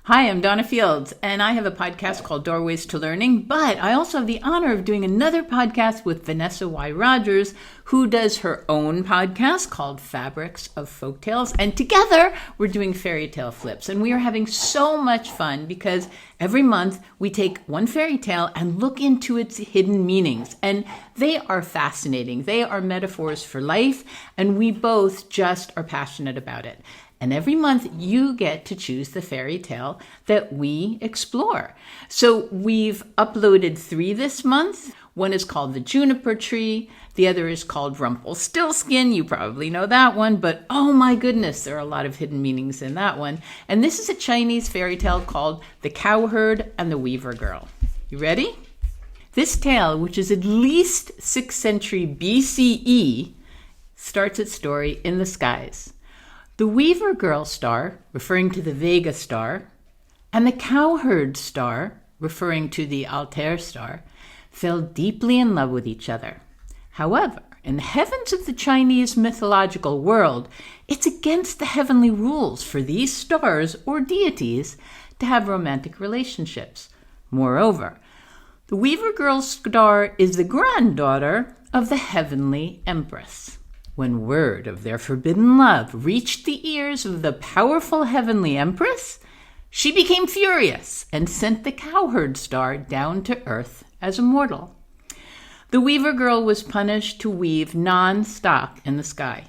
Hi, I'm Donna Fields, and I have a podcast called Doorways to Learning, but I also have the honor of doing another podcast with Vanessa Rogers, who does her own podcast called Fabrics of Folktales, and together we're doing fairy tale flips, and we are having so much fun because every month we take one fairy tale and look into its hidden meanings, and they are fascinating. They are metaphors for life, and we both just are passionate about it. And every month you get to choose the fairy tale that we explore. So we've uploaded 3 this month. One is called The Juniper Tree. The other is called Rumpelstiltskin. You probably know that one, but oh my goodness, there are a lot of hidden meanings in that one. And this is a Chinese fairy tale called The Cowherd and the Weaver Girl. You ready? This tale, which is at least 6th century BCE, starts its story in the skies. The Weaver Girl star, referring to the Vega star, and the Cowherd star, referring to the Altair star, fell deeply in love with each other. However, in the heavens of the Chinese mythological world, it's against the heavenly rules for these stars or deities to have romantic relationships. Moreover, the Weaver Girl star is the granddaughter of the heavenly empress. When word of their forbidden love reached the ears of the powerful heavenly empress, she became furious and sent the Cowherd star down to earth as a mortal. The Weaver Girl was punished to weave non-stop in the sky.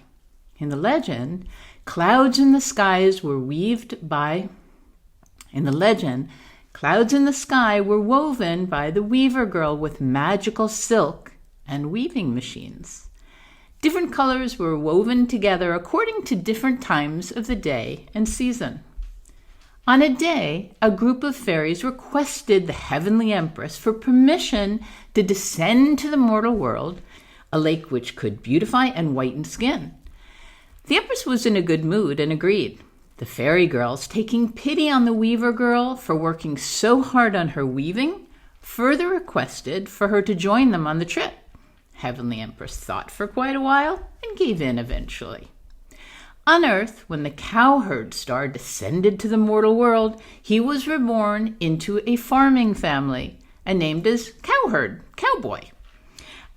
In the legend, clouds in the sky were woven by the Weaver Girl with magical silk and weaving machines. Different colors were woven together according to different times of the day and season. On a day, a group of fairies requested the heavenly empress for permission to descend to the mortal world, a lake which could beautify and whiten skin. The empress was in a good mood and agreed. The fairy girls, taking pity on the Weaver Girl for working so hard on her weaving, further requested for her to join them on the trip. Heavenly Empress thought for quite a while and gave in eventually. On Earth, when the Cowherd star descended to the mortal world, he was reborn into a farming family and named as Cowherd, Cowboy.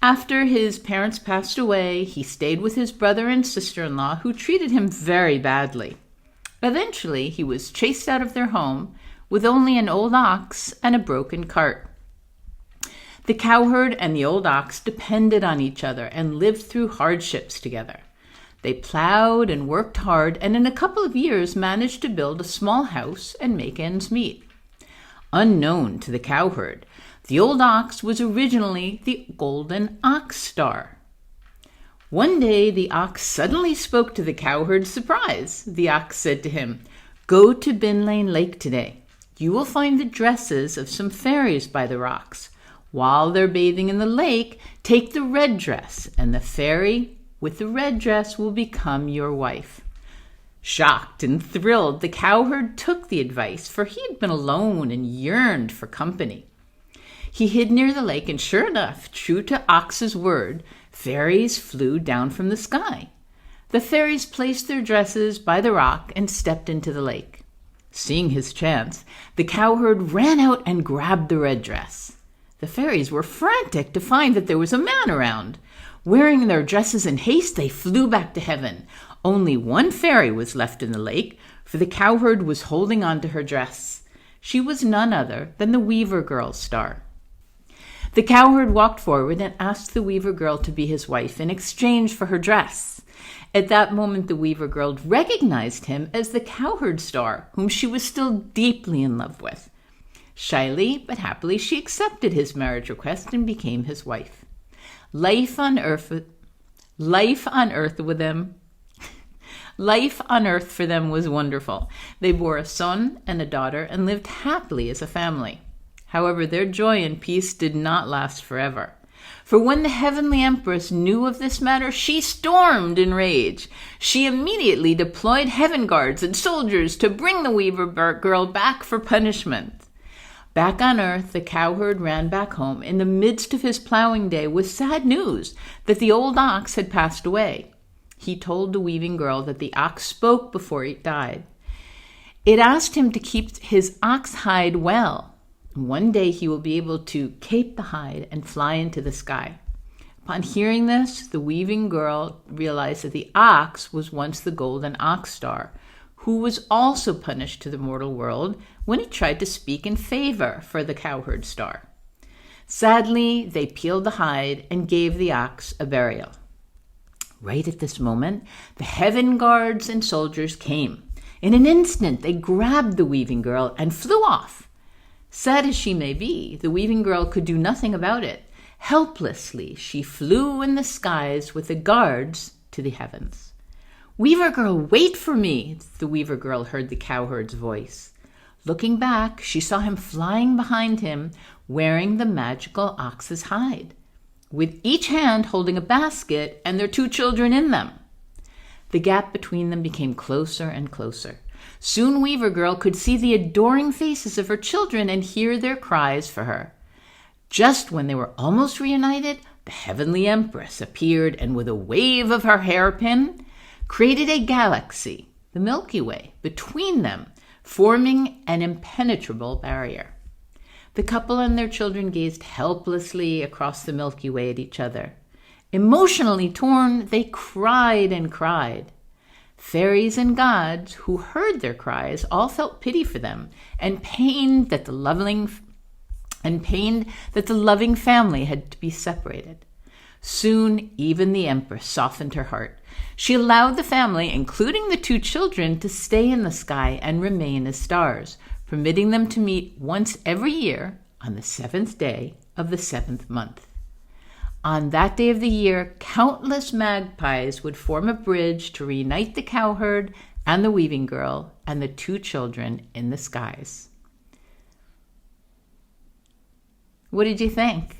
After his parents passed away, he stayed with his brother and sister-in-law, who treated him very badly. Eventually, he was chased out of their home with only an old ox and a broken cart. The cowherd and the old ox depended on each other and lived through hardships together. They plowed and worked hard, and in a couple of years managed to build a small house and make ends meet. Unknown to the cowherd, the old ox was originally the golden ox star. One day the ox suddenly spoke to the cowherd's surprise. The ox said to him, "Go to Bin Lane Lake today. You will find the dresses of some fairies by the rocks. While they're bathing in the lake, take the red dress, and the fairy with the red dress will become your wife." Shocked and thrilled, the cowherd took the advice, for he had been alone and yearned for company. He hid near the lake, and sure enough, true to Ox's word, fairies flew down from the sky. The fairies placed their dresses by the rock and stepped into the lake. Seeing his chance, the cowherd ran out and grabbed the red dress. The fairies were frantic to find that there was a man around. Wearing their dresses in haste, they flew back to heaven. Only one fairy was left in the lake, for the cowherd was holding on to her dress. She was none other than the Weaver Girl star. The cowherd walked forward and asked the Weaver Girl to be his wife in exchange for her dress. At that moment, the Weaver Girl recognized him as the Cowherd star, whom she was still deeply in love with. Shyly but happily, she accepted his marriage request and became his wife. Life on earth for them was wonderful. They bore a son and a daughter and lived happily as a family. However, their joy and peace did not last forever. For when the heavenly empress knew of this matter, she stormed in rage. She immediately deployed heaven guards and soldiers to bring the Weaver Girl back for punishment. Back on Earth, the cowherd ran back home in the midst of his plowing day with sad news that the old ox had passed away. He told the weaving girl that the ox spoke before it died. It asked him to keep his ox hide well. One day he will be able to cape the hide and fly into the sky. Upon hearing this, the weaving girl realized that the ox was once the golden ox star, who was also punished to the mortal world when he tried to speak in favor for the cowherd star. Sadly, they peeled the hide and gave the ox a burial. Right at this moment, the heaven guards and soldiers came. In an instant, they grabbed the weaving girl and flew off. Sad as she may be, the weaving girl could do nothing about it. Helplessly, she flew in the skies with the guards to the heavens. "Weaver girl, wait for me," the weaver girl heard the cowherd's voice. Looking back, she saw him flying behind him, wearing the magical ox's hide, with each hand holding a basket and their 2 children in them. The gap between them became closer and closer. Soon Weaver Girl could see the adoring faces of her children and hear their cries for her. Just when they were almost reunited, the heavenly empress appeared and with a wave of her hairpin, created a galaxy, the Milky Way, between them, forming an impenetrable barrier. The couple and their children gazed helplessly across the Milky Way at each other. Emotionally torn, they cried and cried. Fairies and gods who heard their cries all felt pity for them and pained that the loving family had to be separated. Soon, even the empress softened her heart. She allowed the family, including the 2 children, to stay in the sky and remain as stars, permitting them to meet once every year on the 7th day of the 7th month. On that day of the year, countless magpies would form a bridge to reunite the cowherd and the weaving girl and the 2 children in the skies. What did you think?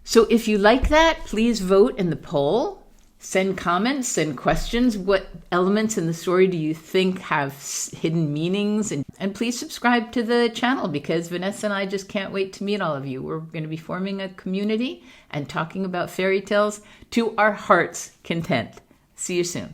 So if you like that, please vote in the poll. Send comments, send questions. What elements in the story do you think have hidden meanings? And please subscribe to the channel because Vanessa and I just can't wait to meet all of you. We're going to be forming a community and talking about fairy tales to our heart's content. See you soon.